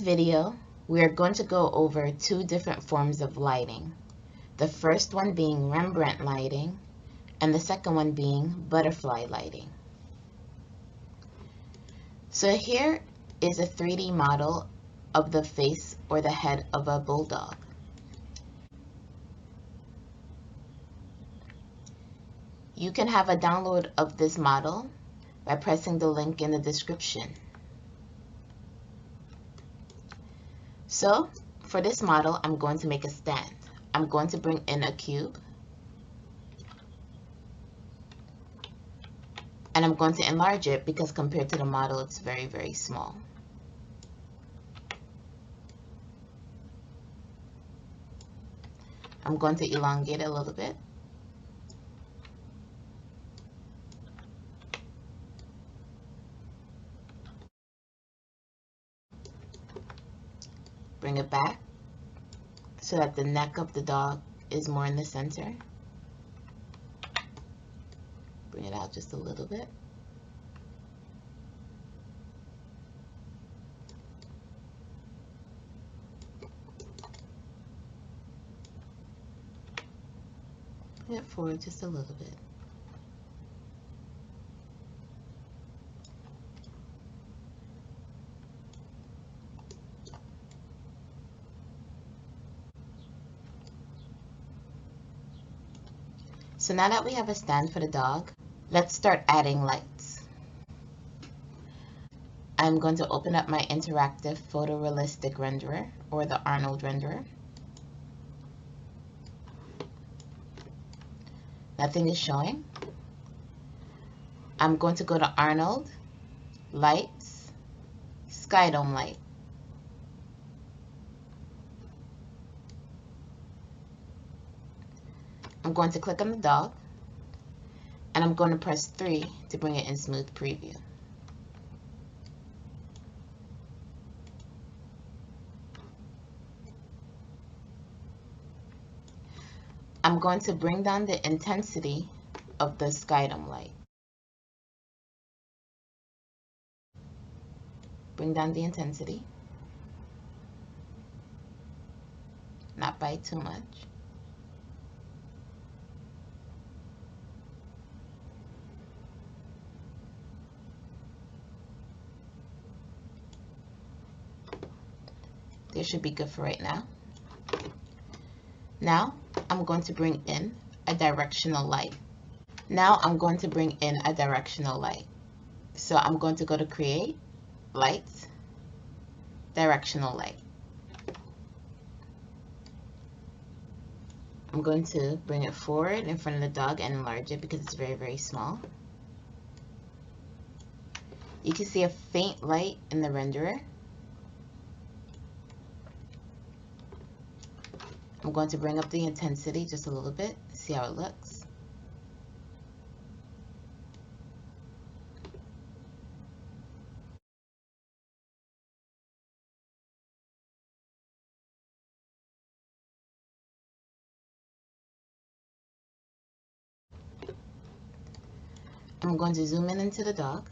video, we are going to go over two different forms of lighting. The first one being Rembrandt lighting, and the second one being butterfly lighting. So here is a 3D model of the face or the head of a bulldog. You can have a download of this model by pressing the link in the description. So for this model, I'm going to make a stand. I'm going to bring in a cube, and I'm going to enlarge it because compared to the model, it's very, very small. I'm going to elongate it a little bit. Bring it back so that the neck of the dog is more in the center. Bring it out just a little bit. Bring it forward just a little bit. So now that we have a stand for the dog, let's start adding lights. I'm going to open up my interactive photorealistic renderer, or the Arnold renderer. Nothing is showing. I'm going to go to Arnold, Lights, Sky Dome Light. I'm going to click on the dog, and I'm going to press 3 to bring it in smooth preview. I'm going to bring down the intensity of the Sky Dome light. Bring down the intensity. Not by too much. This should be good for right now. Now I'm going to bring in a directional light. Now I'm going to bring in a directional light. So I'm going to go to Create, Lights, Directional Light. I'm going to bring it forward in front of the dog and enlarge it because it's very, very small. You can see a faint light in the renderer. I'm going to bring up the intensity just a little bit, see how it looks. I'm going to zoom in into the dog.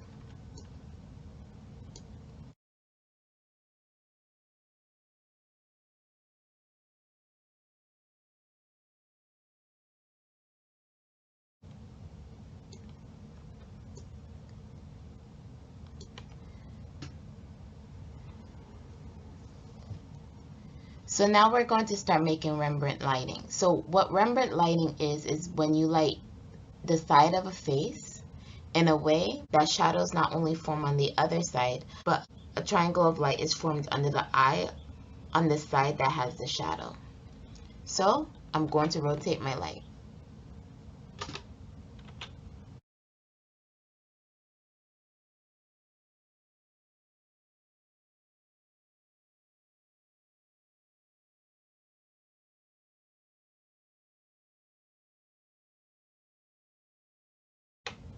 So now we're going to start making Rembrandt lighting. So what Rembrandt lighting is when you light the side of a face in a way that shadows not only form on the other side, but a triangle of light is formed under the eye on the side that has the shadow. So I'm going to rotate my light.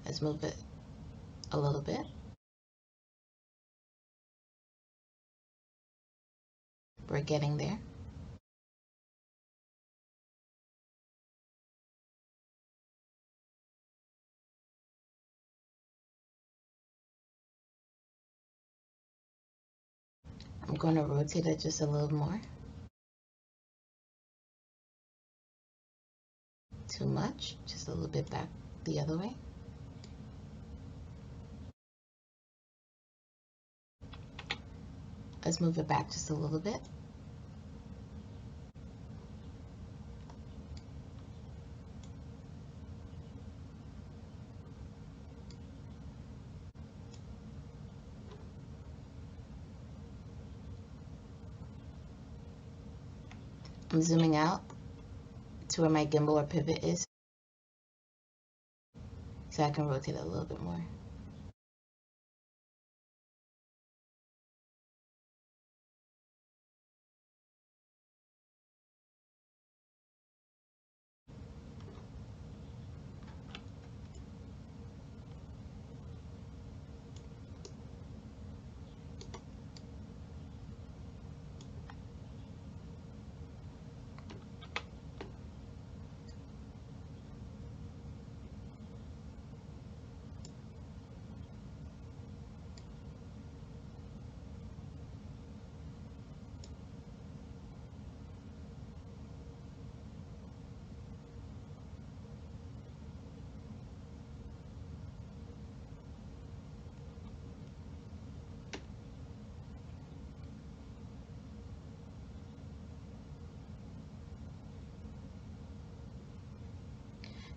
Let's move it a little bit. We're getting there. I'm going to rotate it just a little more. Too much, just a little bit back the other way. Let's move it back just a little bit. I'm zooming out to where my gimbal or pivot is so I can rotate it a little bit more.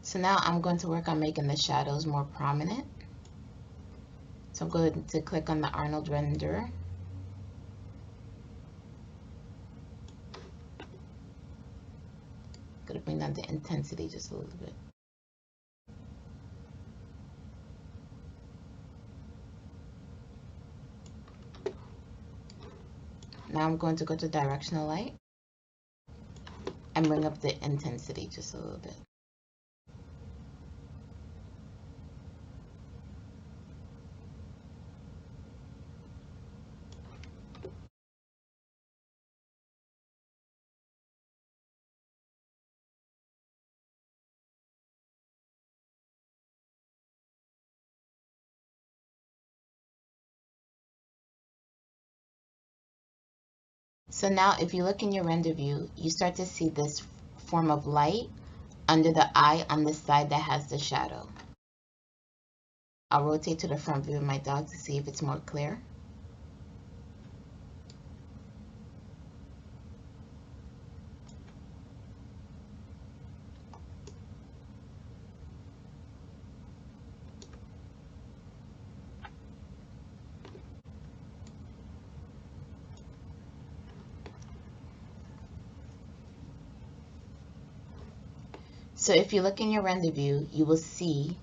So now I'm going to work on making the shadows more prominent. So I'm going to click on the Arnold renderer. Going to bring down the intensity just a little bit. Now I'm going to go to directional light and bring up the intensity just a little bit. So now if you look in your render view, you start to see this form of light under the eye on the side that has the shadow. I'll rotate to the front view of my dog to see if it's more clear. So if you look in your render view, you will see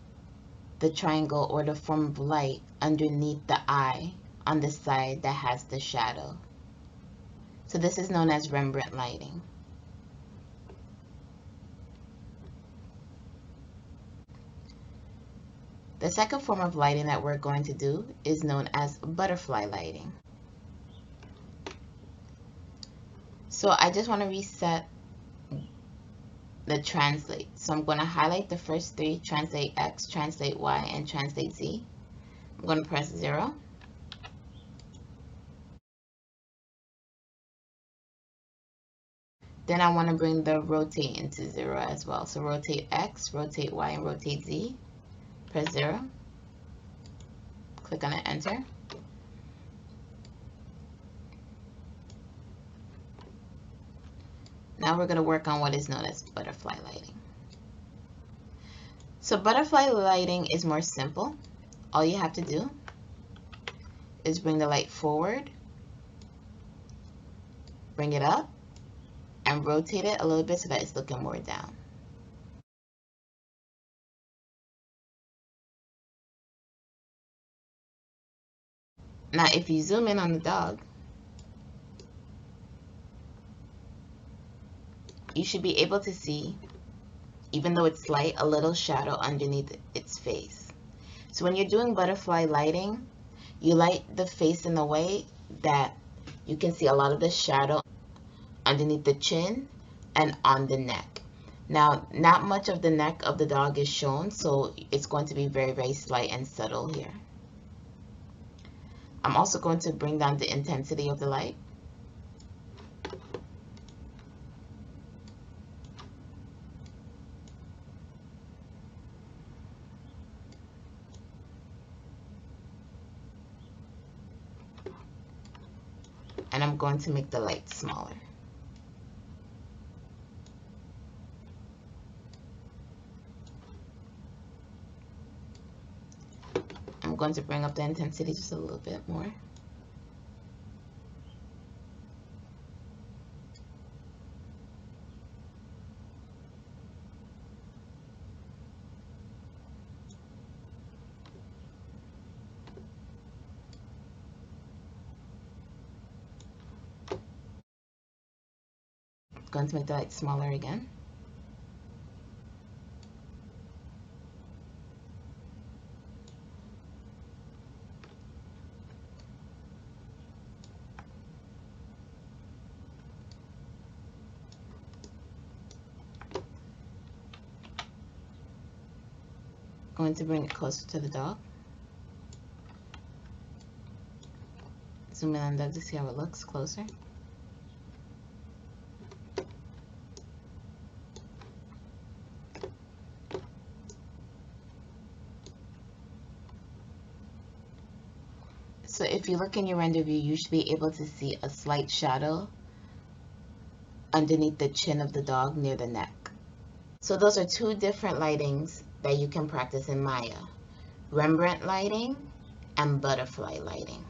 the triangle or the form of light underneath the eye on the side that has the shadow. So this is known as Rembrandt lighting. The second form of lighting that we're going to do is known as butterfly lighting. So I just want to reset the translate. So I'm going to highlight the first three, translate X, translate Y, and translate Z. I'm going to press 0. Then I want to bring the rotate into 0 as well. So rotate X, rotate Y, and rotate Z. Press 0. Click on it, enter. Now we're going to work on what is known as butterfly lighting. So butterfly lighting is more simple. All you have to do is bring the light forward, bring it up, and rotate it a little bit so that it's looking more down. Now if you zoom in on the dog, you should be able to see, even though it's light, a little shadow underneath its face. So when you're doing butterfly lighting, you light the face in a way that you can see a lot of the shadow underneath the chin and on the neck. Now, not much of the neck of the dog is shown, so it's going to be very, very slight and subtle here. I'm also going to bring down the intensity of the light. And I'm going to make the light smaller. I'm going to bring up the intensity just a little bit more. Going to make the light smaller again. Going to bring it closer to the dog. Zoom in on the dog to see how it looks closer. So if you look in your render view, you should be able to see a slight shadow underneath the chin of the dog near the neck. So those are two different lightings that you can practice in Maya: Rembrandt lighting and butterfly lighting.